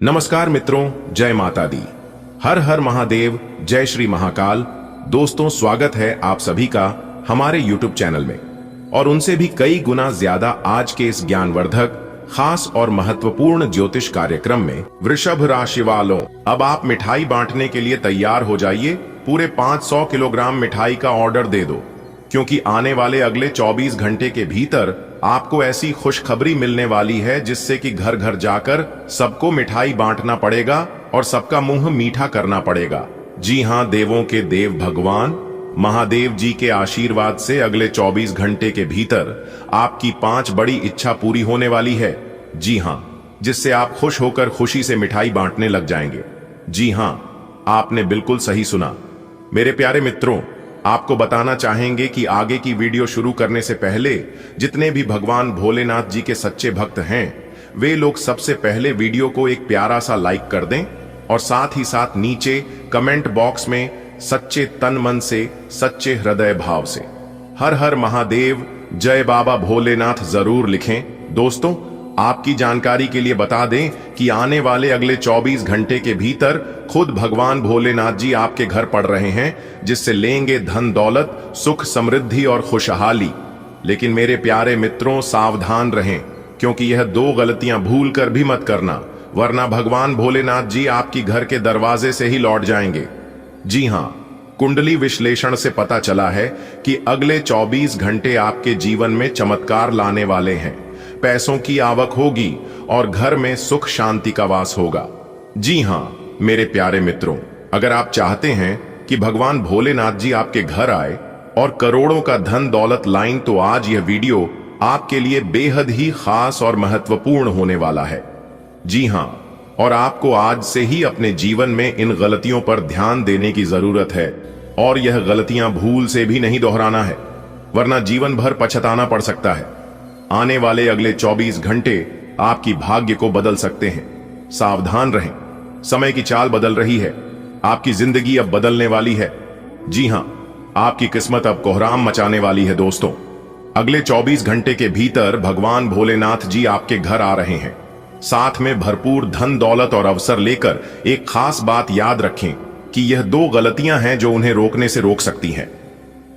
नमस्कार मित्रों, जय माता दी। हर हर महादेव, जय श्री महाकाल। दोस्तों, स्वागत है आप सभी का हमारे YouTube चैनल में और उनसे भी कई गुना ज्यादा आज के इस ज्ञानवर्धक, खास और महत्वपूर्ण ज्योतिष कार्यक्रम में। वृषभ राशि वालों, अब आप मिठाई बांटने के लिए तैयार हो जाइए। पूरे 500 किलोग्राम मिठाई का ऑर्डर दे दो, क्योंकि आने वाले अगले 24 घंटे के भीतर आपको ऐसी खुशखबरी मिलने वाली है जिससे कि घर घर जाकर सबको मिठाई बांटना पड़ेगा और सबका मुंह मीठा करना पड़ेगा। जी हां, देवों के देव भगवान महादेव जी के आशीर्वाद से अगले 24 घंटे के भीतर आपकी 5 बड़ी इच्छा पूरी होने वाली है। जी हां, जिससे आप खुश होकर खुशी से मिठाई बांटने लग जाएंगे। जी हां, आपने बिल्कुल सही सुना। मेरे प्यारे मित्रों, आपको बताना चाहेंगे कि आगे की वीडियो शुरू करने से पहले जितने भी भगवान भोलेनाथ जी के सच्चे भक्त हैं, वे लोग सबसे पहले वीडियो को एक प्यारा सा लाइक कर दें और साथ ही साथ नीचे कमेंट बॉक्स में सच्चे तन मन से, सच्चे हृदय भाव से हर हर महादेव, जय बाबा भोलेनाथ जरूर लिखें। दोस्तों, आपकी जानकारी के लिए बता दें कि आने वाले अगले 24 घंटे के भीतर खुद भगवान भोलेनाथ जी आपके घर पड़ रहे हैं, जिससे लेंगे धन दौलत, सुख समृद्धि और खुशहाली। लेकिन मेरे प्यारे मित्रों, सावधान रहें, क्योंकि यह 2 गलतियां भूल कर भी मत करना, वरना भगवान भोलेनाथ जी आपकी घर के दरवाजे से ही लौट जाएंगे। जी हां, कुंडली विश्लेषण से पता चला है कि अगले 24 घंटे आपके जीवन में चमत्कार लाने वाले हैं। पैसों की आवक होगी और घर में सुख शांति का वास होगा। जी हां मेरे प्यारे मित्रों, अगर आप चाहते हैं कि भगवान भोलेनाथ जी आपके घर आए और करोड़ों का धन दौलत लाइन, तो आज यह वीडियो आपके लिए बेहद ही खास और महत्वपूर्ण होने वाला है। जी हां, और आपको आज से ही अपने जीवन में इन गलतियों पर ध्यान देने की जरूरत है और यह गलतियां भूल से भी नहीं दोहराना है, वरना जीवन भर पछताना पड़ सकता है। आने वाले अगले 24 घंटे आपकी भाग्य को बदल सकते हैं। सावधान रहें, समय की चाल बदल रही है। आपकी जिंदगी अब बदलने वाली है। जी हां, आपकी किस्मत अब कोहराम मचाने वाली है। दोस्तों, अगले 24 घंटे के भीतर भगवान भोलेनाथ जी आपके घर आ रहे हैं, साथ में भरपूर धन दौलत और अवसर लेकर। एक खास बात याद रखें कि यह 2 गलतियां हैं जो उन्हें रोकने से रोक सकती हैं।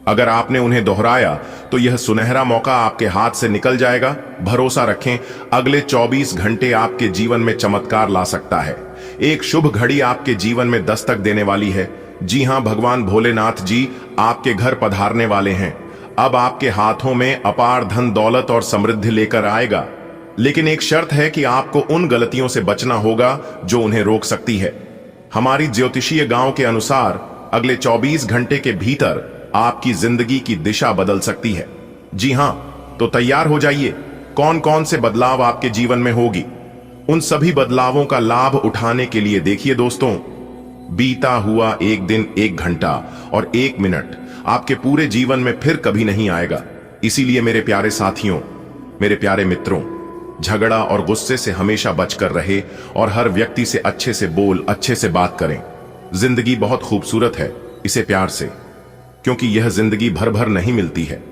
अगर आपने उन्हें दोहराया तो यह सुनहरा मौका आपके हाथ से निकल जाएगा। भरोसा रखें, अगले 24 घंटे आपके जीवन में चमत्कार ला सकता है। एक शुभ घड़ी आपके जीवन में दस्तक देने वाली है। जी हां, भगवान भोलेनाथ जी आपके घर पधारने वाले हैं। अब आपके हाथों में अपार धन दौलत और समृद्धि लेकर आएगा। लेकिन एक शर्त है कि आपको उन गलतियों से बचना होगा जो उन्हें रोक सकती है। हमारी ज्योतिषीय गांव के अनुसार अगले 24 घंटे के भीतर आपकी जिंदगी की दिशा बदल सकती है। जी हां, तो तैयार हो जाइए। कौन कौन से बदलाव आपके जीवन में होगी, उन सभी बदलावों का लाभ उठाने के लिए देखिए दोस्तों, बीता हुआ 1 दिन, 1 घंटा और 1 मिनट आपके पूरे जीवन में फिर कभी नहीं आएगा। इसीलिए मेरे प्यारे साथियों, मेरे प्यारे मित्रों, झगड़ा और गुस्से से हमेशा बचकर रहे और हर व्यक्ति से अच्छे से बोल, अच्छे से बात करें। जिंदगी बहुत खूबसूरत है, इसे प्यार से, क्योंकि यह जिंदगी भर भर नहीं मिलती है।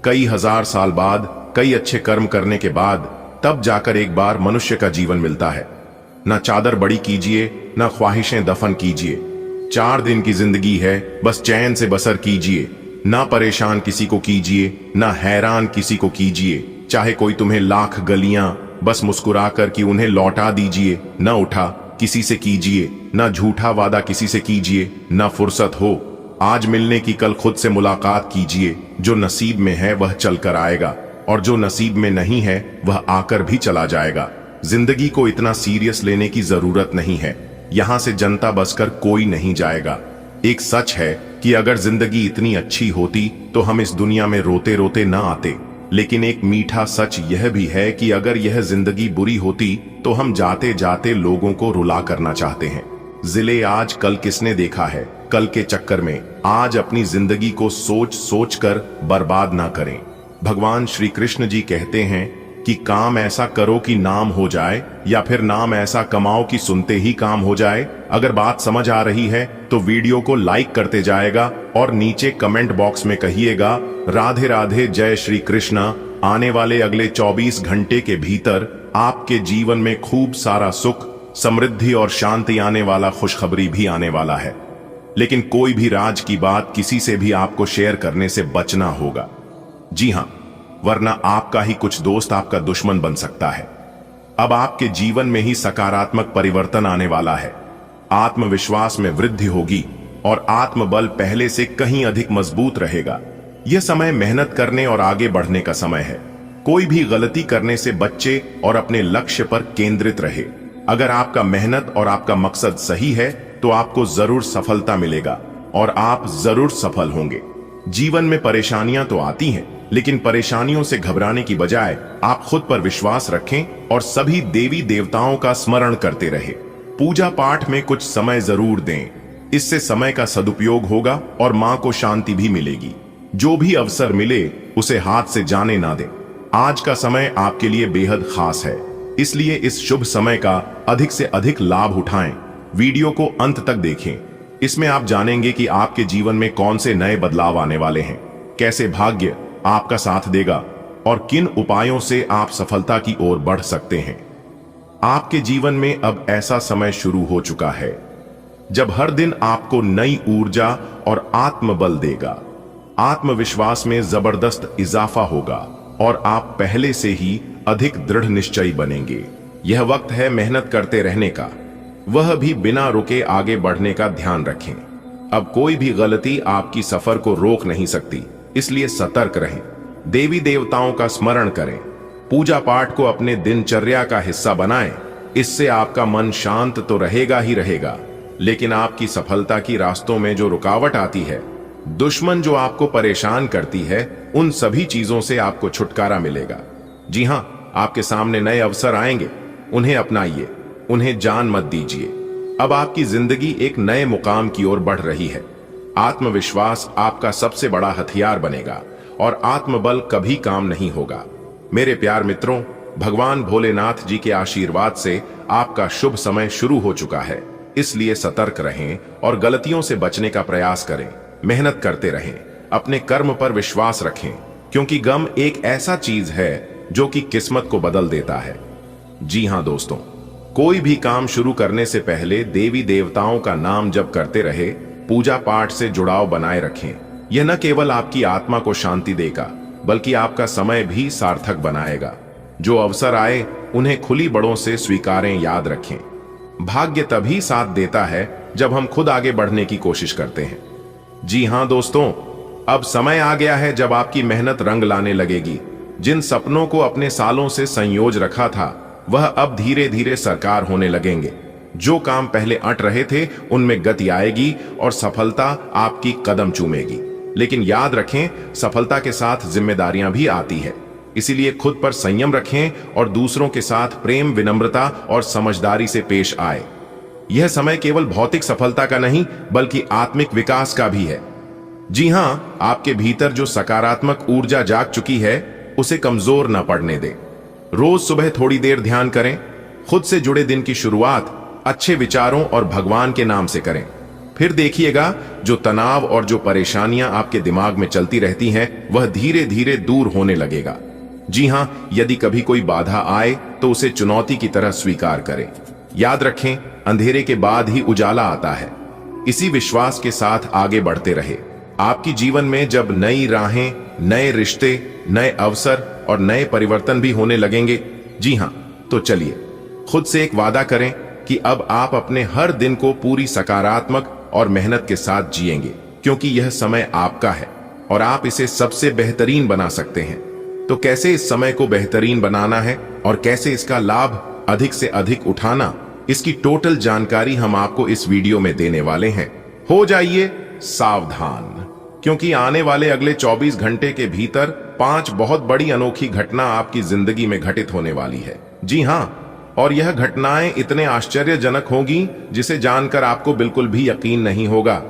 कई हजार साल बाद, कई अच्छे कर्म करने के बाद तब जाकर एक बार मनुष्य का जीवन मिलता है। ना चादर बड़ी कीजिए, ना ख्वाहिशें दफन कीजिए। 4 दिन की जिंदगी है, बस चैन से बसर कीजिए। ना परेशान किसी को कीजिए, ना हैरान किसी को कीजिए। चाहे कोई तुम्हें लाख गलियां, बस मुस्कुराकर कि उन्हें लौटा दीजिए। ना उठा किसी से कीजिए, ना झूठा वादा किसी से कीजिए। ना फुर्सत हो आज मिलने की, कल खुद से मुलाकात कीजिए। जो नसीब में है वह चल कर आएगा और जो नसीब में नहीं है वह आकर भी चला जाएगा। जिंदगी को इतना सीरियस लेने की जरूरत नहीं है। यहां से जनता बसकर कोई नहीं जाएगा। एक सच है कि अगर जिंदगी इतनी अच्छी होती तो हम इस दुनिया में रोते रोते ना आते। लेकिन एक मीठा सच यह भी है कि अगर यह जिंदगी बुरी होती तो हम जाते जाते लोगों को रुला करना चाहते हैं। जिले आज कल किसने देखा है। कल के चक्कर में आज अपनी जिंदगी को सोच सोच कर बर्बाद ना करें। भगवान श्री कृष्ण जी कहते हैं कि काम ऐसा करो कि नाम हो जाए, या फिर नाम ऐसा कमाओ कि सुनते ही काम हो जाए। अगर बात समझ आ रही है तो वीडियो को लाइक करते जाएगा और नीचे कमेंट बॉक्स में कहिएगा राधे राधे, जय श्री कृष्ण। आने वाले अगले 24 घंटे के भीतर आपके जीवन में खूब सारा सुख, समृद्धि और शांति आने वाला खुशखबरी भी आने वाला है। लेकिन कोई भी राज की बात किसी से भी आपको शेयर करने से बचना होगा। जी हां, वरना आपका ही कुछ दोस्त आपका दुश्मन बन सकता है। अब आपके जीवन में ही सकारात्मक परिवर्तन आने वाला है। आत्मविश्वास में वृद्धि होगी और आत्मबल पहले से कहीं अधिक मजबूत रहेगा। यह समय मेहनत करने और आगे बढ़ने का समय है। कोई भी गलती करने से बच्चे और अपने लक्ष्य पर केंद्रित रहे। अगर आपका मेहनत और आपका मकसद सही है तो आपको जरूर सफलता मिलेगा और आप जरूर सफल होंगे। जीवन में परेशानियां तो आती हैं, लेकिन परेशानियों से घबराने की बजाय आप खुद पर विश्वास रखें और सभी देवी देवताओं का स्मरण करते रहें। पूजा पाठ में कुछ समय जरूर दें, इससे समय का सदुपयोग होगा और मां को शांति भी मिलेगी। जो भी अवसर मिले उसे हाथ से जाने ना दें। आज का समय आपके लिए बेहद खास है, इसलिए इस शुभ समय का अधिक से अधिक लाभ उठाएं। वीडियो को अंत तक देखें। इसमें आप जानेंगे कि आपके जीवन में कौन से नए बदलाव आने वाले हैं, कैसे भाग्य आपका साथ देगा और किन उपायों से आप सफलता की ओर बढ़ सकते हैं। आपके जीवन में अब ऐसा समय शुरू हो चुका है जब हर दिन आपको नई ऊर्जा और आत्मबल देगा। आत्मविश्वास में जबरदस्त इजाफा होगा और आप पहले से ही अधिक दृढ़ निश्चयी बनेंगे। यह वक्त है मेहनत करते रहने का, वह भी बिना रुके आगे बढ़ने का ध्यान रखें। अब कोई भी गलती आपकी सफर को रोक नहीं सकती, इसलिए सतर्क रहें। देवी देवताओं का स्मरण करें, पूजा पाठ को अपने दिनचर्या का हिस्सा बनाएं। इससे आपका मन शांत तो रहेगा ही रहेगा, लेकिन आपकी सफलता की रास्तों में जो रुकावट आती है, दुश्मन जो आपको परेशान करती है, उन सभी चीजों से आपको छुटकारा मिलेगा। जी हां, आपके सामने नए अवसर आएंगे, उन्हें अपनाइए, उन्हें जान मत दीजिए। अब आपकी जिंदगी एक नए मुकाम की ओर बढ़ रही है। आत्मविश्वास आपका सबसे बड़ा हथियार बनेगा और आत्मबल कभी काम नहीं होगा। मेरे प्यार मित्रों, भगवान भोलेनाथ जी के आशीर्वाद से आपका शुभ समय शुरू हो चुका है, इसलिए सतर्क रहें और गलतियों से बचने का प्रयास करें। मेहनत करते रहें, अपने कर्म पर विश्वास रखें, क्योंकि गम एक ऐसा चीज है जो कि किस्मत को बदल देता है। जी हां दोस्तों, कोई भी काम शुरू करने से पहले देवी देवताओं का नाम जप करते रहे, पूजा पाठ से जुड़ाव बनाए रखें। यह न केवल आपकी आत्मा को शांति देगा, बल्कि आपका समय भी सार्थक बनाएगा। जो अवसर आए उन्हें खुली बड़ों से स्वीकारें, याद रखें। भाग्य तभी साथ देता है जब हम खुद आगे बढ़ने की कोशिश करते हैं। जी हां दोस्तों, अब समय आ गया है जब आपकी मेहनत रंग लाने लगेगी। जिन सपनों को अपने सालों से संयोज रखा था, वह अब धीरे धीरे साकार होने लगेंगे। जो काम पहले अट रहे थे, उनमें गति आएगी और सफलता आपकी कदम चूमेगी। लेकिन याद रखें, सफलता के साथ जिम्मेदारियां भी आती है, इसीलिए खुद पर संयम रखें और दूसरों के साथ प्रेम, विनम्रता और समझदारी से पेश आए। यह समय केवल भौतिक सफलता का नहीं, बल्कि आत्मिक विकास का भी है। जी हां, आपके भीतर जो सकारात्मक ऊर्जा जाग चुकी है, उसे कमजोर न पड़ने दें। रोज सुबह थोड़ी देर ध्यान करें। खुद से जुड़े दिन की शुरुआत अच्छे विचारों और भगवान के नाम से करें। फिर देखिएगा, जो तनाव और जो परेशानियां आपके दिमाग में चलती रहती हैं, वह धीरे धीरे दूर होने लगेगा। जी हां, यदि कभी कोई बाधा आए तो उसे चुनौती की तरह स्वीकार करें। याद रखें, अंधेरे के बाद ही उजाला आता है। इसी विश्वास के साथ आगे बढ़ते रहे। आपकी जीवन में जब नई राहें, नए रिश्ते, नए अवसर और नए परिवर्तन भी होने लगेंगे, जी हां, तो चलिए खुद से एक वादा करें कि अब आप अपने हर दिन को पूरी सकारात्मक और मेहनत के साथ जिएंगे, क्योंकि यह समय आपका है और आप इसे सबसे बेहतरीन बना सकते हैं। तो कैसे इस समय को बेहतरीन बनाना है और कैसे इसका लाभ अधिक से अधिक उठाना, इसकी टोटल जानकारी हम आपको इस वीडियो में देने वाले हैं। हो जाइए सावधान, क्योंकि आने वाले अगले 24 घंटे के भीतर 5 बहुत बड़ी अनोखी घटना आपकी जिंदगी में घटित होने वाली है। जी हां, और यह घटनाएं इतने आश्चर्यजनक होंगी जिसे जानकर आपको बिल्कुल भी यकीन नहीं होगा।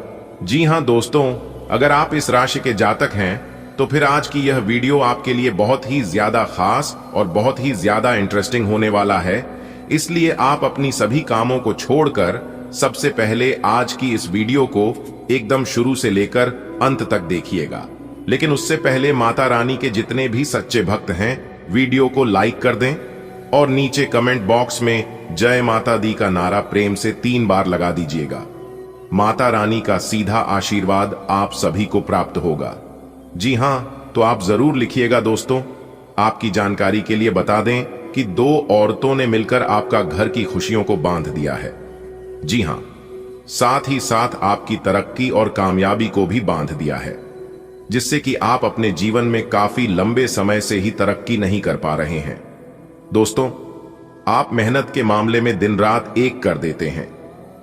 जी हां दोस्तों, अगर आप इस राशि के जातक हैं तो फिर आज की यह वीडियो आपके लिए बहुत ही ज्यादा खास और बहुत ही ज्यादा इंटरेस्टिंग होने वाला है। इसलिए आप अपनी सभी कामों को छोड़कर सबसे पहले आज की इस वीडियो को एकदम शुरू से लेकर अंत तक देखिएगा। लेकिन उससे पहले माता रानी के जितने भी सच्चे भक्त हैं, वीडियो को लाइक कर दें, और नीचे कमेंट बॉक्स में जय माता दी का नारा प्रेम से 3 बार लगा दीजिएगा। माता रानी का सीधा आशीर्वाद आप सभी को प्राप्त होगा। जी हां, तो आप जरूर लिखिएगा दोस्तों। आपकी जानकारी के लिए बता दें कि 2 औरतों ने मिलकर आपका घर की खुशियों को बांध दिया है। जी हां, साथ ही साथ आपकी तरक्की और कामयाबी को भी बांध दिया है, जिससे कि आप अपने जीवन में काफी लंबे समय से ही तरक्की नहीं कर पा रहे हैं। दोस्तों, आप मेहनत के मामले में दिन रात एक कर देते हैं,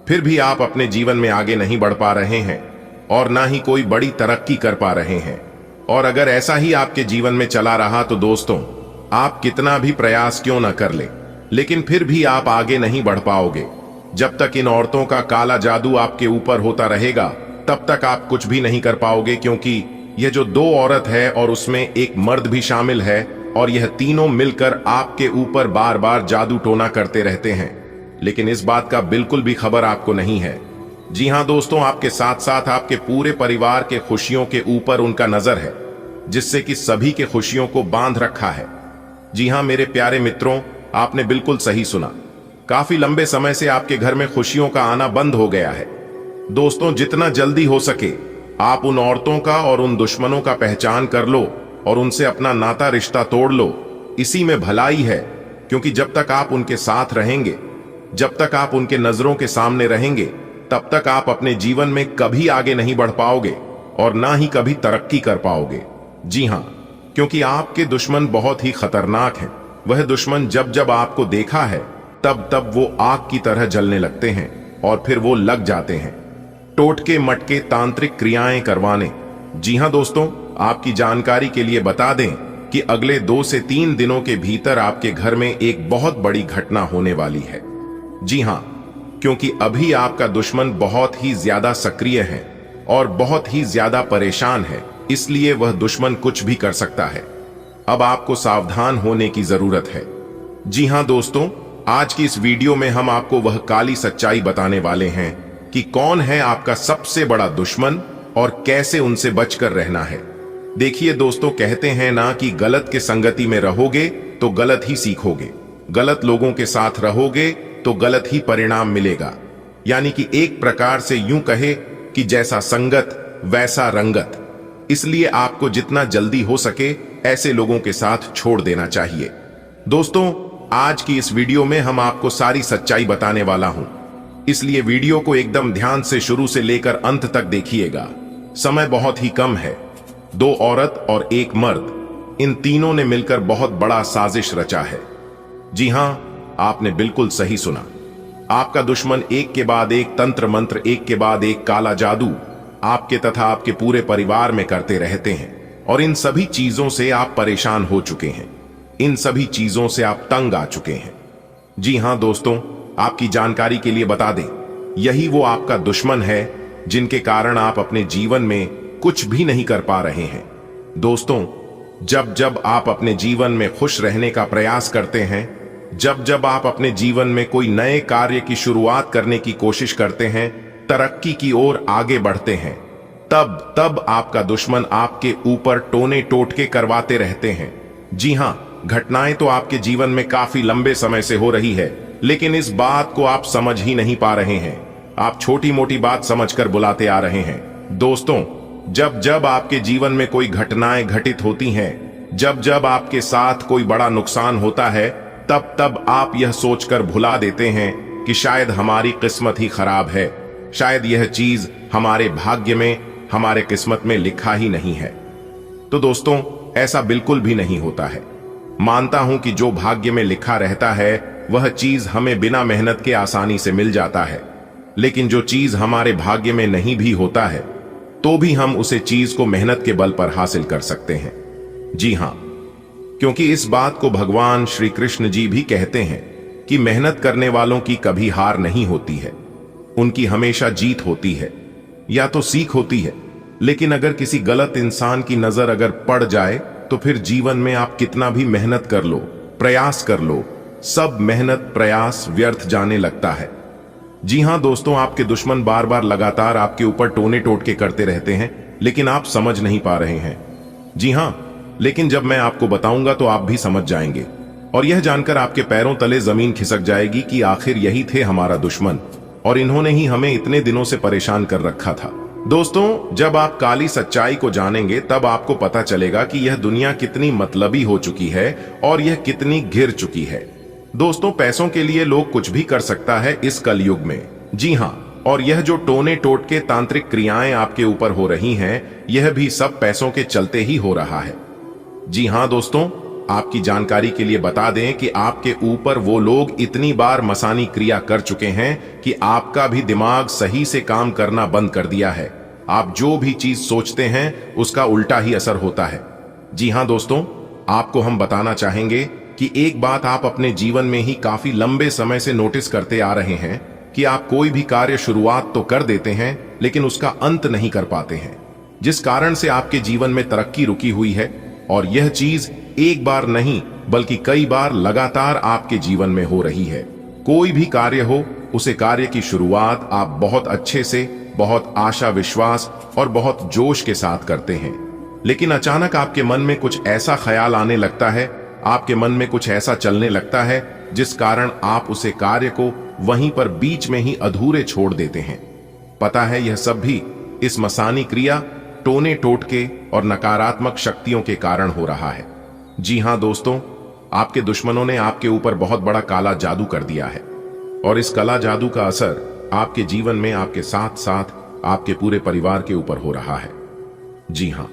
फिर भी आप अपने जीवन में आगे नहीं बढ़ पा रहे हैं और ना ही कोई बड़ी तरक्की कर पा रहे हैं। और अगर ऐसा ही आपके जीवन में चला रहा तो दोस्तों, आप कितना भी प्रयास क्यों न कर ले, लेकिन फिर भी आप आगे नहीं बढ़ पाओगे। जब तक इन औरतों का काला जादू आपके ऊपर होता रहेगा, तब तक आप कुछ भी नहीं कर पाओगे, क्योंकि यह जो 2 औरत है और उसमें एक मर्द भी शामिल है, और यह तीनों मिलकर आपके ऊपर बार बार जादू टोना करते रहते हैं, लेकिन इस बात का बिल्कुल भी खबर आपको नहीं है। जी हां दोस्तों, आपके साथ साथ आपके पूरे परिवार के खुशियों के ऊपर उनका नजर है, जिससे कि सभी के खुशियों को बांध रखा है। जी हां मेरे प्यारे मित्रों, आपने बिल्कुल सही सुना। काफी लंबे समय से आपके घर में खुशियों का आना बंद हो गया है। दोस्तों, जितना जल्दी हो सके आप उन औरतों का और उन दुश्मनों का पहचान कर लो और उनसे अपना नाता रिश्ता तोड़ लो। इसी में भलाई है, क्योंकि जब तक आप उनके साथ रहेंगे, जब तक आप उनके नजरों के सामने रहेंगे, तब तक आप अपने जीवन में कभी आगे नहीं बढ़ पाओगे और ना ही कभी तरक्की कर पाओगे। जी हां, क्योंकि आपके दुश्मन बहुत ही खतरनाक हैं। वह दुश्मन जब जब आपको देखा है, तब तब वो आग की तरह जलने लगते हैं और फिर वो लग जाते हैं टोटके मटके तांत्रिक क्रियाएं करवाने। जी हां दोस्तों, आपकी जानकारी के लिए बता दें कि अगले 2 से 3 दिनों के भीतर आपके घर में एक बहुत बड़ी घटना होने वाली है। जी हां, क्योंकि अभी आपका दुश्मन बहुत ही ज्यादा सक्रिय है और बहुत ही ज्यादा परेशान है, इसलिए वह दुश्मन कुछ भी कर सकता है। अब आपको सावधान होने की जरूरत है। जी हां दोस्तों, आज की इस वीडियो में हम आपको वह काली सच्चाई बताने वाले हैं कि कौन है आपका सबसे बड़ा दुश्मन और कैसे उनसे बचकर रहना है। देखिए दोस्तों, कहते हैं ना कि गलत के संगति में रहोगे तो गलत ही सीखोगे, गलत लोगों के साथ रहोगे तो गलत ही परिणाम मिलेगा। यानी कि एक प्रकार से यूं कहे कि जैसा संगत वैसा रंगत। इसलिए आपको जितना जल्दी हो सके ऐसे लोगों के साथ छोड़ देना चाहिए। दोस्तों, आज की इस वीडियो में हम आपको सारी सच्चाई बताने वाला हूं, इसलिए वीडियो को एकदम ध्यान से शुरू से लेकर अंत तक देखिएगा। समय बहुत ही कम है। 2 औरत और 1 मर्द, इन तीनों ने मिलकर बहुत बड़ा साजिश रचा है। जी हां, आपने बिल्कुल सही सुना। आपका दुश्मन एक के बाद एक तंत्र मंत्र, एक के बाद एक काला जादू आपके तथा आपके पूरे परिवार में करते रहते हैं, और इन सभी चीजों से आप परेशान हो चुके हैं। इन सभी चीजों से आप तंग आ चुके हैं। जी हां दोस्तों, आपकी जानकारी के लिए बता दें, यही वो आपका दुश्मन है जिनके कारण आप अपने जीवन में कुछ भी नहीं कर पा रहे हैं। दोस्तों, जब जब आप अपने जीवन में खुश रहने का प्रयास करते हैं, जब जब आप अपने जीवन में कोई नए कार्य की शुरुआत करने की कोशिश करते हैं, तरक्की की ओर आगे बढ़ते हैं, तब तब आपका दुश्मन आपके ऊपर टोने टोटके करवाते रहते हैं। जी हां, घटनाएं तो आपके जीवन में काफी लंबे समय से हो रही है, लेकिन इस बात को आप समझ ही नहीं पा रहे हैं। आप छोटी मोटी बात समझकर बुलाते आ रहे हैं। दोस्तों, जब जब आपके जीवन में कोई घटनाएं घटित होती हैं, जब जब आपके साथ कोई बड़ा नुकसान होता है, तब तब आप यह सोचकर भुला देते हैं कि शायद हमारी किस्मत ही खराब है, शायद यह चीज हमारे भाग्य में, हमारे किस्मत में लिखा ही नहीं है। तो दोस्तों, ऐसा बिल्कुल भी नहीं होता है। मानता हूं कि जो भाग्य में लिखा रहता है वह चीज हमें बिना मेहनत के आसानी से मिल जाता है, लेकिन जो चीज हमारे भाग्य में नहीं भी होता है, तो भी हम उसे चीज को मेहनत के बल पर हासिल कर सकते हैं। जी हां, क्योंकि इस बात को भगवान श्री कृष्ण जी भी कहते हैं कि मेहनत करने वालों की कभी हार नहीं होती है, उनकी हमेशा जीत होती है या तो सीख होती है। लेकिन अगर किसी गलत इंसान की नजर अगर पड़ जाए तो फिर जीवन में आप कितना भी मेहनत कर लो, प्रयास कर लो, सब मेहनत प्रयास व्यर्थ जाने लगता है। जी हां दोस्तों, आपके दुश्मन बार बार लगातार आपके ऊपर टोने टोटके करते रहते हैं, लेकिन आप समझ नहीं पा रहे हैं। जी हां, लेकिन जब मैं आपको बताऊंगा तो आप भी समझ जाएंगे और यह जानकर आपके पैरों तले जमीन खिसक जाएगी कि आखिर यही थे हमारा दुश्मन और इन्होंने ही हमें इतने दिनों से परेशान कर रखा था। दोस्तों, जब आप काली सच्चाई को जानेंगे तब आपको पता चलेगा कि यह दुनिया कितनी मतलबी हो चुकी है और यह कितनी घिर चुकी है। दोस्तों, पैसों के लिए लोग कुछ भी कर सकता है इस कलयुग में। जी हाँ, और यह जो टोने टोटके तांत्रिक क्रियाएं आपके ऊपर हो रही हैं, यह भी सब पैसों के चलते ही हो रहा है। जी हाँ दोस्तों, आपकी जानकारी के लिए बता दें कि आपके ऊपर वो लोग इतनी बार मसानी क्रिया कर चुके हैं कि आपका भी दिमाग सही से काम करना बंद कर दिया है। आप जो भी चीज सोचते हैं उसका उल्टा ही असर होता है। जी हाँ दोस्तों, आपको हम बताना चाहेंगे कि एक बात आप अपने जीवन में ही काफी लंबे समय से नोटिस करते आ रहे हैं कि आप कोई भी कार्य शुरुआत तो कर देते हैं लेकिन उसका अंत नहीं कर पाते हैं, जिस कारण से आपके जीवन में तरक्की रुकी हुई है। और यह चीज एक बार नहीं बल्कि कई बार लगातार आपके जीवन में हो रही है। कोई भी कार्य हो, उसे कार्य की शुरुआत आप बहुत अच्छे से, बहुत आशा विश्वास और बहुत जोश के साथ करते हैं, लेकिन अचानक आपके मन में कुछ ऐसा ख्याल आने लगता है, आपके मन में कुछ ऐसा चलने लगता है जिस कारण आप उसे कार्य को वहीं पर बीच में ही अधूरे छोड़ देते हैं। पता है, यह सब भी इस मसानी क्रिया, टोने टोटके और नकारात्मक शक्तियों के कारण हो रहा है। जी हां दोस्तों, आपके दुश्मनों ने आपके ऊपर बहुत बड़ा काला जादू कर दिया है और इस काला जादू का असर आपके जीवन में आपके साथ साथ आपके पूरे परिवार के ऊपर हो रहा है। जी हां,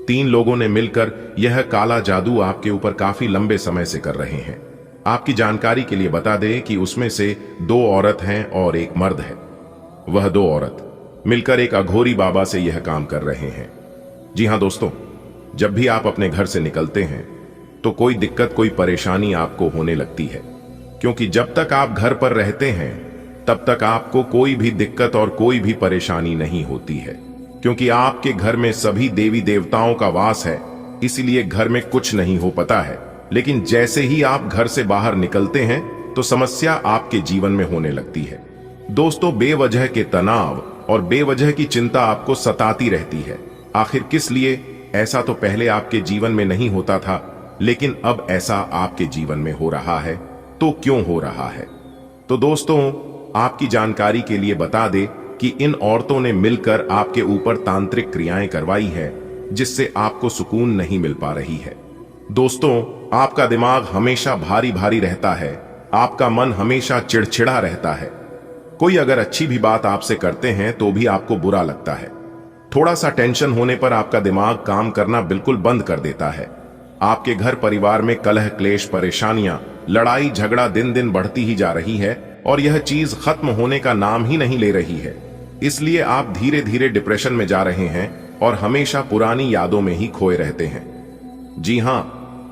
3 लोगों ने मिलकर यह काला जादू आपके ऊपर काफी लंबे समय से कर रहे हैं। आपकी जानकारी के लिए बता दें कि उसमें से 2 औरत हैं और 1 मर्द है। वह 2 औरत मिलकर एक अघोरी बाबा से यह काम कर रहे हैं। जी हां दोस्तों, जब भी आप अपने घर से निकलते हैं तो कोई दिक्कत, कोई परेशानी आपको होने लगती है, क्योंकि जब तक आप घर पर रहते हैं तब तक आपको कोई भी दिक्कत और कोई भी परेशानी नहीं होती है, क्योंकि आपके घर में सभी देवी देवताओं का वास है, इसीलिए घर में कुछ नहीं हो पाता है। लेकिन जैसे ही आप घर से बाहर निकलते हैं तो समस्या आपके जीवन में होने लगती है। दोस्तों, बेवजह के तनाव और बेवजह की चिंता आपको सताती रहती है। आखिर किस लिए? ऐसा तो पहले आपके जीवन में नहीं होता था, लेकिन अब ऐसा आपके जीवन में हो रहा है। तो क्यों हो रहा है? तो दोस्तों, आपकी जानकारी के लिए बता दे कि इन औरतों ने मिलकर आपके ऊपर तांत्रिक क्रियाएं करवाई है, जिससे आपको सुकून नहीं मिल पा रही है। दोस्तों, आपका दिमाग हमेशा भारी भारी रहता है, आपका मन हमेशा चिड़चिड़ा रहता है। कोई अगर अच्छी भी बात आपसे करते हैं तो भी आपको बुरा लगता है। थोड़ा सा टेंशन होने पर आपका दिमाग काम करना बिल्कुल बंद कर देता है। आपके घर परिवार में कलह क्लेश, परेशानियां, लड़ाई झगड़ा दिन दिन बढ़ती ही जा रही है और यह चीज खत्म होने का नाम ही नहीं ले रही है। इसलिए आप धीरे धीरे डिप्रेशन में जा रहे हैं और हमेशा पुरानी यादों में ही खोए रहते हैं। जी हां,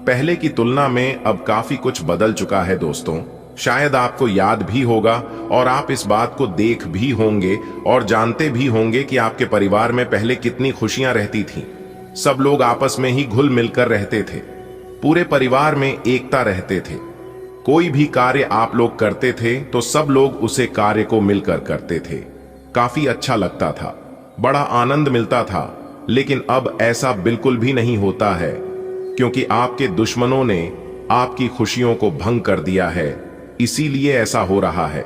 पहले की तुलना में अब काफी कुछ बदल चुका है दोस्तों। शायद आपको याद भी होगा और आप इस बात को देख भी होंगे और जानते भी होंगे कि आपके परिवार में पहले कितनी खुशियां रहती थीं। सब लोग आपस में ही घुल मिलकर रहते थे, पूरे परिवार में एकता रहते थे। कोई भी कार्य आप लोग करते थे तो सब लोग उसे कार्य को मिलकर करते थे। काफी अच्छा लगता था, बड़ा आनंद मिलता था। लेकिन अब ऐसा बिल्कुल भी नहीं होता है, क्योंकि आपके दुश्मनों ने आपकी खुशियों को भंग कर दिया है, इसीलिए ऐसा हो रहा है।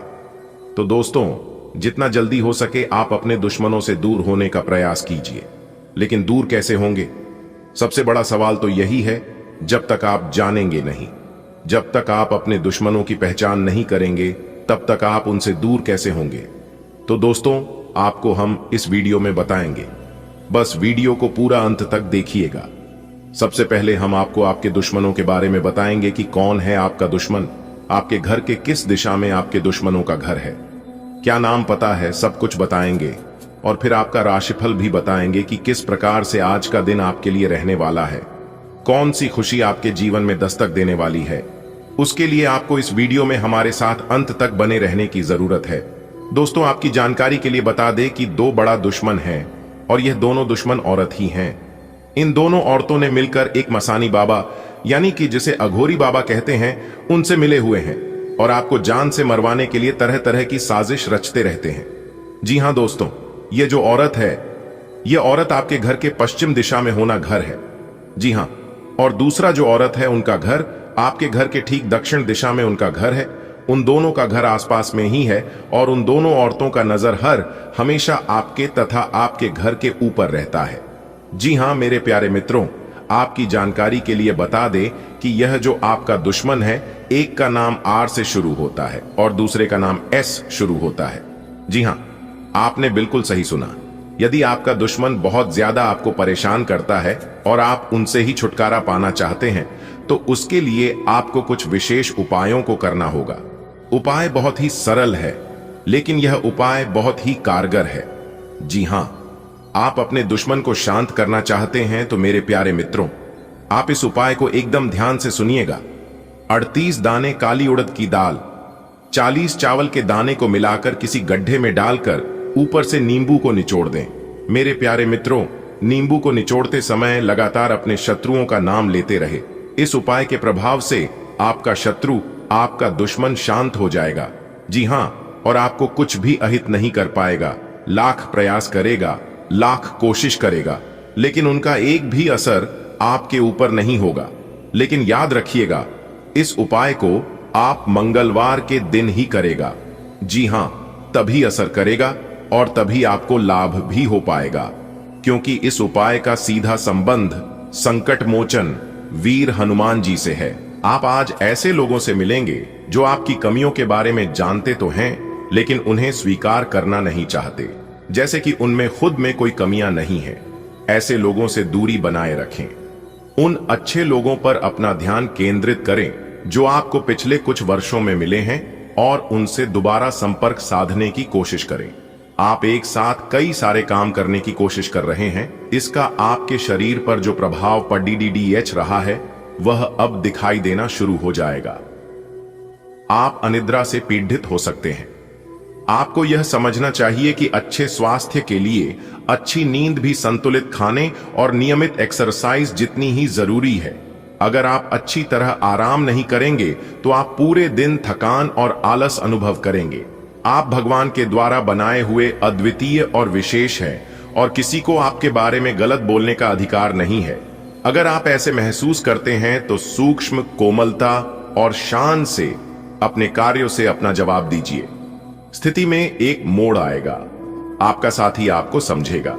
तो दोस्तों, जितना जल्दी हो सके आप अपने दुश्मनों से दूर होने का प्रयास कीजिए। लेकिन दूर कैसे होंगे? सबसे बड़ा सवाल तो यही है, जब तक आप जानेंगे नहीं, जब तक आप अपने दुश्मनों की पहचान नहीं करेंगे, तब तक आप उनसे दूर कैसे होंगे? तो दोस्तों, आपको हम इस वीडियो में बताएंगे, बस वीडियो को पूरा अंत तक देखिएगा। सबसे पहले हम आपको आपके दुश्मनों के बारे में बताएंगे कि कौन है आपका दुश्मन, आपके घर के किस दिशा में आपके दुश्मनों का घर है, क्या नाम पता है, सब कुछ बताएंगे। और फिर आपका राशिफल भी बताएंगे कि किस प्रकार से आज का दिन आपके लिए रहने वाला है, कौन सी खुशी आपके जीवन में दस्तक देने वाली है। उसके लिए आपको इस वीडियो में हमारे साथ अंत तक बने रहने की जरूरत है। दोस्तों, आपकी जानकारी के लिए बता दें कि 2 बड़ा दुश्मन हैं और यह दोनों दुश्मन औरत ही हैं। इन दोनों औरतों ने मिलकर एक मसानी बाबा, यानी कि जिसे अघोरी बाबा कहते हैं, उनसे मिले हुए हैं और आपको जान से मरवाने के लिए तरह तरह की साजिश रचते रहते हैं। जी हां दोस्तों, ये जो औरत है, ये औरत आपके घर के पश्चिम दिशा में होना घर है। जी हां, और दूसरा जो औरत है, उनका घर आपके घर के ठीक दक्षिण दिशा में उनका घर है। उन दोनों का घर आसपास में ही है और उन दोनों औरतों का नजर हमेशा आपके तथा आपके घर के ऊपर रहता है। जी हां मेरे प्यारे मित्रों, आपकी जानकारी के लिए बता दें कि यह जो आपका दुश्मन है, एक का नाम आर से शुरू होता है और दूसरे का नाम एस शुरू होता है। जी हां, आपने बिल्कुल सही सुना। यदि आपका दुश्मन बहुत ज्यादा आपको परेशान करता है और आप उनसे ही छुटकारा पाना चाहते हैं, तो उसके लिए आपको कुछ विशेष उपायों को करना होगा। उपाय बहुत ही सरल है, लेकिन यह उपाय बहुत ही कारगर है। जी हां, आप अपने दुश्मन को शांत करना चाहते हैं तो मेरे प्यारे मित्रों, आप इस उपाय को एकदम ध्यान से सुनिएगा। 38 दाने काली उड़द की दाल, 40 चावल के दाने को मिलाकर किसी गड्ढे में डालकर ऊपर से नींबू को निचोड़ दें। मेरे प्यारे मित्रों, नींबू को निचोड़ते समय लगातार अपने शत्रुओं का नाम लेते रहे। इस उपाय के प्रभाव से आपका शत्रु, आपका दुश्मन शांत हो जाएगा। जी हां, और आपको कुछ भी अहित नहीं कर पाएगा। लाख प्रयास करेगा, लाख कोशिश करेगा, लेकिन उनका एक भी असर आपके ऊपर नहीं होगा। लेकिन याद रखिएगा, इस उपाय को आप मंगलवार के दिन ही करेगा। जी हां, तभी असर करेगा और तभी आपको लाभ भी हो पाएगा, क्योंकि इस उपाय का सीधा संबंध संकट मोचन वीर हनुमान जी से है। आप आज ऐसे लोगों से मिलेंगे जो आपकी कमियों के बारे में जानते तो हैं, लेकिन उन्हें स्वीकार करना नहीं चाहते, जैसे कि उनमें खुद में कोई कमियां नहीं है। ऐसे लोगों से दूरी बनाए रखें। उन अच्छे लोगों पर अपना ध्यान केंद्रित करें जो आपको पिछले कुछ वर्षों में मिले हैं और उनसे दोबारा संपर्क साधने की कोशिश करें। आप एक साथ कई सारे काम करने की कोशिश कर रहे हैं। इसका आपके शरीर पर जो प्रभाव पड़ीडीडीएच रहा है, वह अब दिखाई देना शुरू हो जाएगा। आप अनिद्रा से पीड़ित हो सकते हैं। आपको यह समझना चाहिए कि अच्छे स्वास्थ्य के लिए अच्छी नींद भी संतुलित खाने और नियमित एक्सरसाइज जितनी ही जरूरी है। अगर आप अच्छी तरह आराम नहीं करेंगे तो आप पूरे दिन थकान और आलस अनुभव करेंगे। आप भगवान के द्वारा बनाए हुए अद्वितीय और विशेष हैं और किसी को आपके बारे में गलत बोलने का अधिकार नहीं है। अगर आप ऐसे महसूस करते हैं तो सूक्ष्म, कोमलता और शान से अपने कार्यों से अपना जवाब दीजिए। स्थिति में एक मोड़ आएगा। आपका साथी आपको समझेगा।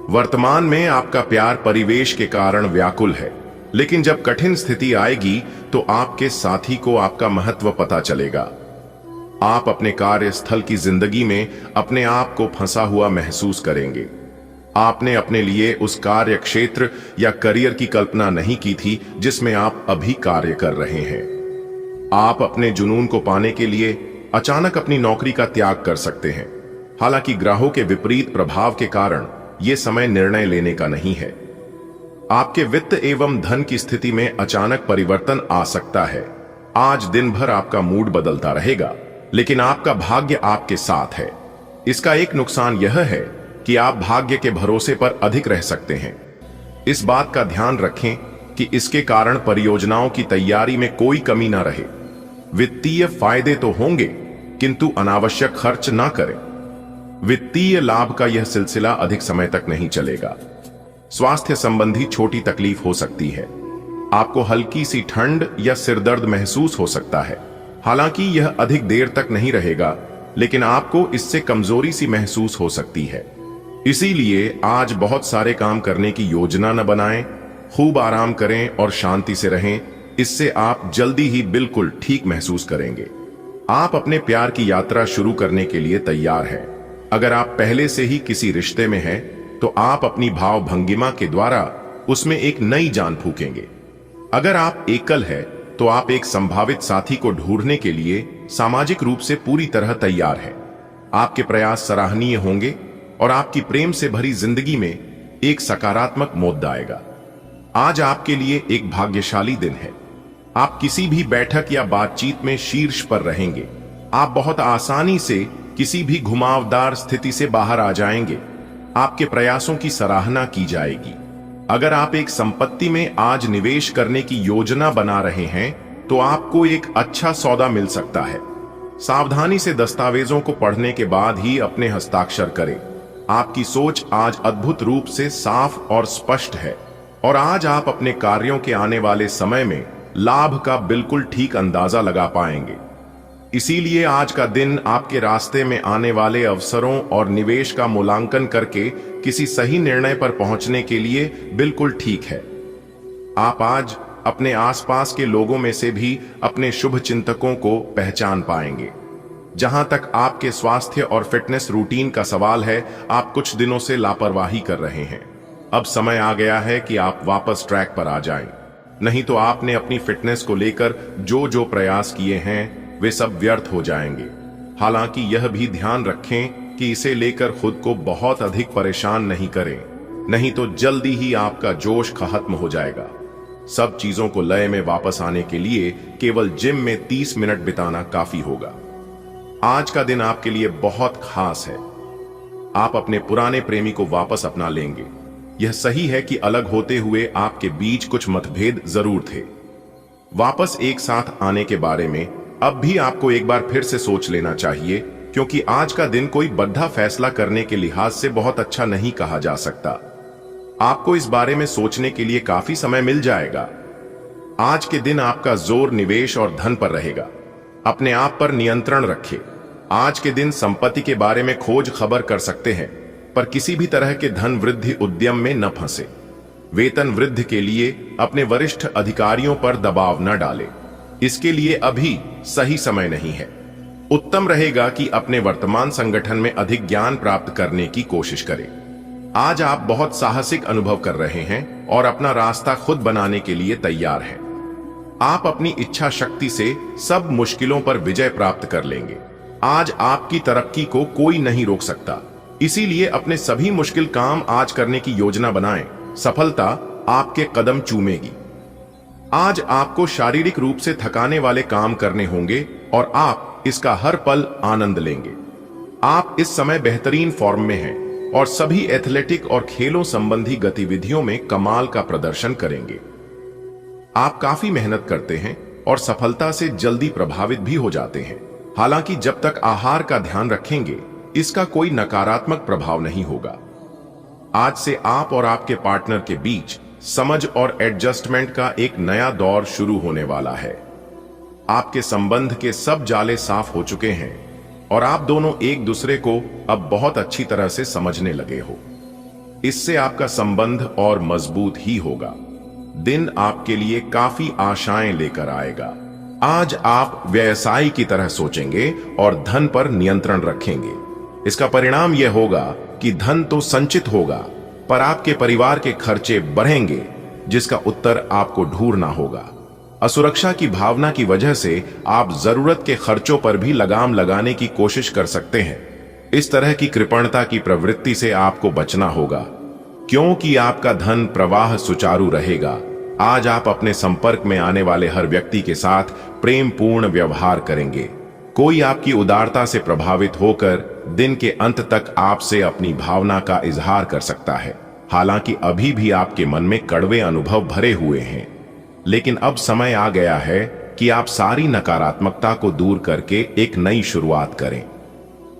वर्तमान में आपका प्यार परिवेश के कारण व्याकुल है, लेकिन जब कठिन स्थिति आएगी तो आपके साथी को आपका महत्व पता चलेगा। आप अपने कार्यस्थल की जिंदगी में अपने आप को फंसा हुआ महसूस करेंगे। आपने अपने लिए उस कार्य क्षेत्र या करियर की कल्पना नहीं की थी जिसमें आप अभी कार्य कर रहे हैं। आप अपने जुनून को पाने के लिए अचानक अपनी नौकरी का त्याग कर सकते हैं। हालांकि ग्रहों के विपरीत प्रभाव के कारण यह समय निर्णय लेने का नहीं है। आपके वित्त एवं धन की स्थिति में अचानक परिवर्तन आ सकता है। आज दिन भर आपका मूड बदलता रहेगा, लेकिन आपका भाग्य आपके साथ है। इसका एक नुकसान यह है कि आप भाग्य के भरोसे पर अधिक रह सकते हैं। इस बात का ध्यान रखें कि इसके कारण परियोजनाओं की तैयारी में कोई कमी ना रहे। वित्तीय फायदे तो होंगे, किंतु अनावश्यक खर्च ना करें। वित्तीय लाभ का यह सिलसिला अधिक समय तक नहीं चलेगा। स्वास्थ्य संबंधी छोटी तकलीफ हो सकती है। आपको हल्की सी ठंड या सिरदर्द महसूस हो सकता है। हालांकि यह अधिक देर तक नहीं रहेगा, लेकिन आपको इससे कमजोरी सी महसूस हो सकती है। इसीलिए आज बहुत सारे काम करने की योजना न बनाएं, खूब आराम करें और शांति से रहें। इससे आप जल्दी ही बिल्कुल ठीक महसूस करेंगे। आप अपने प्यार की यात्रा शुरू करने के लिए तैयार हैं। अगर आप पहले से ही किसी रिश्ते में हैं, तो आप अपनी भाव भंगिमा के द्वारा उसमें एक नई जान फूकेंगे। अगर आप एकल हैं, तो आप एक संभावित साथी को ढूंढने के लिए सामाजिक रूप से पूरी तरह तैयार हैं। आपके प्रयास सराहनीय होंगे और आपकी प्रेम से भरी जिंदगी में एक सकारात्मक मोड़ आएगा। आज आपके लिए एक भाग्यशाली दिन है। आप किसी भी बैठक या बातचीत में शीर्ष पर रहेंगे। आप बहुत आसानी से किसी भी घुमावदार स्थिति से बाहर आ जाएंगे। आपके प्रयासों की सराहना की जाएगी। अगर आप एक संपत्ति में आज निवेश करने की योजना बना रहे हैं, तो आपको एक अच्छा सौदा मिल सकता है। सावधानी से दस्तावेजों को पढ़ने के बाद ही अपने हस्ताक्षर करें। आपकी सोच आज अद्भुत रूप से साफ और स्पष्ट है और आज आप अपने कार्यों के आने वाले समय में लाभ का बिल्कुल ठीक अंदाजा लगा पाएंगे। इसीलिए आज का दिन आपके रास्ते में आने वाले अवसरों और निवेश का मूल्यांकन करके किसी सही निर्णय पर पहुंचने के लिए बिल्कुल ठीक है। आप आज अपने आसपास के लोगों में से भी अपने शुभ चिंतकों को पहचान पाएंगे। जहां तक आपके स्वास्थ्य और फिटनेस रूटीन का सवाल है, आप कुछ दिनों से लापरवाही कर रहे हैं। अब समय आ गया है कि आप वापस ट्रैक पर आ जाएं। नहीं तो आपने अपनी फिटनेस को लेकर जो प्रयास किए हैं वे सब व्यर्थ हो जाएंगे। हालांकि यह भी ध्यान रखें कि इसे लेकर खुद को बहुत अधिक परेशान नहीं करें, नहीं तो जल्दी ही आपका जोश खत्म हो जाएगा। सब चीजों को लय में वापस आने के लिए केवल जिम में 30 मिनट बिताना काफी होगा। आज का दिन आपके लिए बहुत खास है। आप अपने पुराने प्रेमी को वापस अपना लेंगे। यह सही है कि अलग होते हुए आपके बीच कुछ मतभेद जरूर थे। वापस एक साथ आने के बारे में अब भी आपको एक बार फिर से सोच लेना चाहिए, क्योंकि आज का दिन कोई बद्धा फैसला करने के लिहाज से बहुत अच्छा नहीं कहा जा सकता। आपको इस बारे में सोचने के लिए काफी समय मिल जाएगा। आज के दिन आपका जोर निवेश और धन पर रहेगा। अपने आप पर नियंत्रण रखें। आज के दिन संपत्ति के बारे में खोज खबर कर सकते हैं, पर किसी भी तरह के धन वृद्धि उद्यम में न फंसे। वेतन वृद्धि के लिए अपने वरिष्ठ अधिकारियों पर दबाव न डालें। इसके लिए अभी सही समय नहीं है। उत्तम रहेगा कि अपने वर्तमान संगठन में अधिक ज्ञान प्राप्त करने की कोशिश करें। आज आप बहुत साहसिक अनुभव कर रहे हैं और अपना रास्ता खुद बनाने के लिए तैयार हैं। आप अपनी इच्छा शक्ति से सब मुश्किलों पर विजय प्राप्त कर लेंगे। आज आपकी तरक्की को कोई नहीं रोक सकता। इसीलिए अपने सभी मुश्किल काम आज करने की योजना बनाएं। सफलता आपके कदम चूमेगी। आज आपको शारीरिक रूप से थकाने वाले काम करने होंगे और आप इसका हर पल आनंद लेंगे। आप इस समय बेहतरीन फॉर्म में हैं और सभी एथलेटिक और खेलों संबंधी गतिविधियों में कमाल का प्रदर्शन करेंगे। आप काफी मेहनत करते हैं और सफलता से जल्दी प्रभावित भी हो जाते हैं। हालांकि जब तक आहार का ध्यान रखेंगे, इसका कोई नकारात्मक प्रभाव नहीं होगा। आज से आप और आपके पार्टनर के बीच समझ और एडजस्टमेंट का एक नया दौर शुरू होने वाला है। आपके संबंध के सब जाले साफ हो चुके हैं और आप दोनों एक दूसरे को अब बहुत अच्छी तरह से समझने लगे हो। इससे आपका संबंध और मजबूत ही होगा। दिन आपके लिए काफी आशाएं लेकर आएगा। आज आप व्यवसाय की तरह सोचेंगे और धन पर नियंत्रण रखेंगे। इसका परिणाम यह होगा कि धन तो संचित होगा, पर आपके परिवार के खर्चे बढ़ेंगे, जिसका उत्तर आपको ढूंढना होगा। असुरक्षा की भावना की वजह से आप जरूरत के खर्चों पर भी लगाम लगाने की कोशिश कर सकते हैं। इस तरह की कृपणता की प्रवृत्ति से आपको बचना होगा, क्योंकि आपका धन प्रवाह सुचारू रहेगा। आज आप अपने संपर्क में आने वाले हर व्यक्ति के साथ प्रेम पूर्ण व्यवहार करेंगे। कोई आपकी उदारता से प्रभावित होकर दिन के अंत तक आपसे अपनी भावना का इजहार कर सकता है। हालांकि अभी भी आपके मन में कड़वे अनुभव भरे हुए हैं, लेकिन अब समय आ गया है कि आप सारी नकारात्मकता को दूर करके एक नई शुरुआत करें।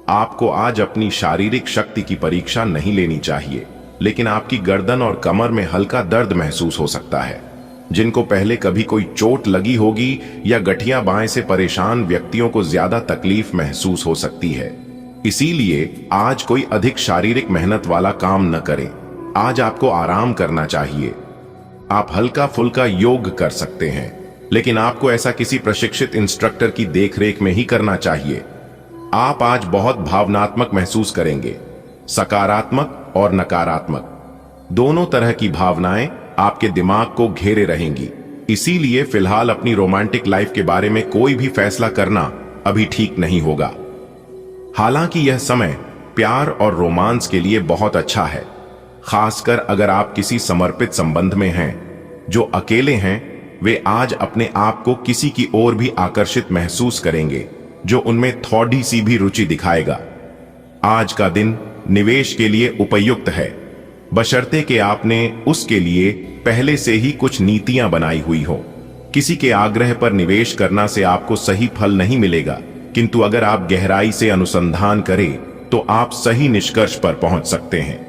आपको आज अपनी शारीरिक शक्ति की परीक्षा नहीं लेनी चाहिए, लेकिन आपकी गर्दन और कमर में हल्का दर्द महसूस हो सकता है। जिनको पहले कभी कोई चोट लगी होगी या गठिया बाएं से परेशान व्यक्तियों को ज्यादा तकलीफ महसूस हो सकती है। इसीलिए आज कोई अधिक शारीरिक मेहनत वाला काम न करें। आज आपको आराम करना चाहिए। आप हल्का फुल्का योग कर सकते हैं, लेकिन आपको ऐसा किसी प्रशिक्षित इंस्ट्रक्टर की देखरेख में ही करना चाहिए। आप आज बहुत भावनात्मक महसूस करेंगे। सकारात्मक और नकारात्मक दोनों तरह की भावनाएं आपके दिमाग को घेरे रहेंगी। इसीलिए फिलहाल अपनी रोमांटिक लाइफ के बारे में कोई भी फैसला करना अभी ठीक नहीं होगा। हालांकि यह समय प्यार और रोमांस के लिए बहुत अच्छा है, खासकर अगर आप किसी समर्पित संबंध में हैं। जो अकेले हैं वे आज अपने आप को किसी की ओर भी आकर्षित महसूस करेंगे, जो उनमें थोड़ी सी भी रुचि दिखाएगा। आज का दिन निवेश के लिए उपयुक्त है, बशर्ते कि आपने उसके लिए पहले से ही कुछ नीतियां बनाई हुई हो। किसी के आग्रह पर निवेश करना से आपको सही फल नहीं मिलेगा, किंतु अगर आप गहराई से अनुसंधान करें तो आप सही निष्कर्ष पर पहुंच सकते हैं।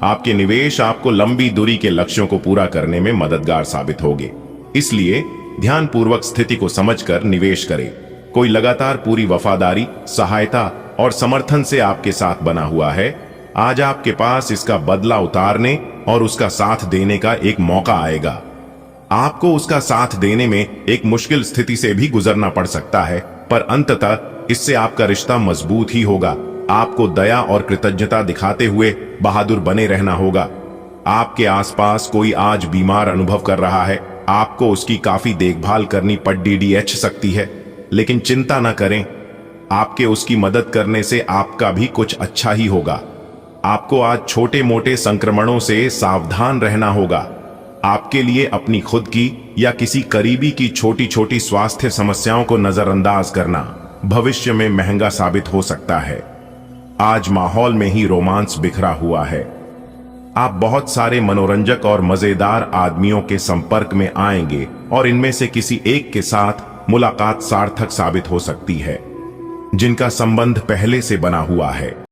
आपके निवेश आपको लंबी दूरी के लक्ष्यों को पूरा करने में मददगार साबित होंगे। इसलिए ध्यानपूर्वक स्थिति को समझकर निवेश करें। कोई लगातार पूरी वफादारी, सहायता और समर्थन से आपके साथ बना हुआ है। आज आपके पास इसका बदला उतारने और उसका साथ देने का एक मौका आएगा। आपको उसका साथ देने में एक मुश्किल स्थिति से भी गुजरना पड़ सकता है, पर अंततः इससे आपका रिश्ता मजबूत ही होगा। आपको दया और कृतज्ञता दिखाते हुए बहादुर बने रहना होगा। आपके आसपास कोई आज बीमार अनुभव कर रहा है, आपको उसकी काफी देखभाल करनी पड़ सकती है, लेकिन चिंता न करें, आपके उसकी मदद करने से आपका भी कुछ अच्छा ही होगा। आपको आज छोटे मोटे संक्रमणों से सावधान रहना होगा। आपके लिए अपनी खुद की या किसी करीबी की छोटी छोटी स्वास्थ्य समस्याओं को नजरअंदाज करना भविष्य में महंगा साबित हो सकता है। आज माहौल में ही रोमांस बिखरा हुआ है। आप बहुत सारे मनोरंजक और मजेदार आदमियों के संपर्क में आएंगे और इनमें से किसी एक के साथ मुलाकात सार्थक साबित हो सकती है, जिनका संबंध पहले से बना हुआ है।